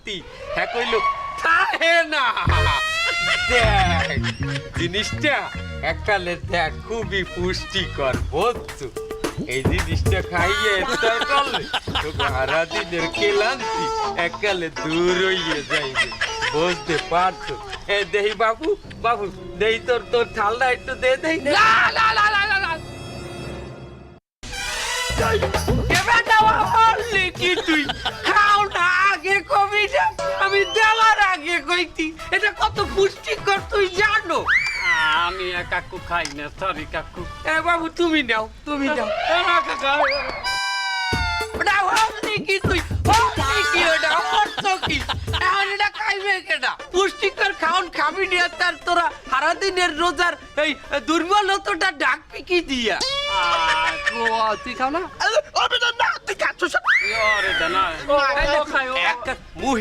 শান্তি হ্যাঁ কইল থাকে না। দেখ জিনিসটা এককালে দেখ খুবই পুষ্টিকর বুঝছো, এই জিনিসটা খাইয়ে ইফতার করলে তো সারা দিনের ক্লান্তি এককালে দূর হইয়ে যাইবে, বুঝতে পারছো? এ দেহি বাবু, বাবু দেহি তোর থালটা একটু দে দেই। কি তুই খাও না আগে কবি না, আমি দেওয়ার আগে কইতি এটা কত পুষ্টিকর তুই জানো? আমি কাকু খাই না, সরি কাকু। এ বাবু তুমি নাও, তুমি নাও। ওটা হলদি কি তুই, হলদি কি ওটা, অর্থ কি? এখন এটা খাইবে কেনা? পুষ্টিকর খাওন খাবি নিয়ে তার তোরা সারাদিনের রোজার এই দুর্বলতাটা ডাকবি কি দিয়া? তুই খাও না? তুই খাচ্ছ আরে দানা, খাই একটা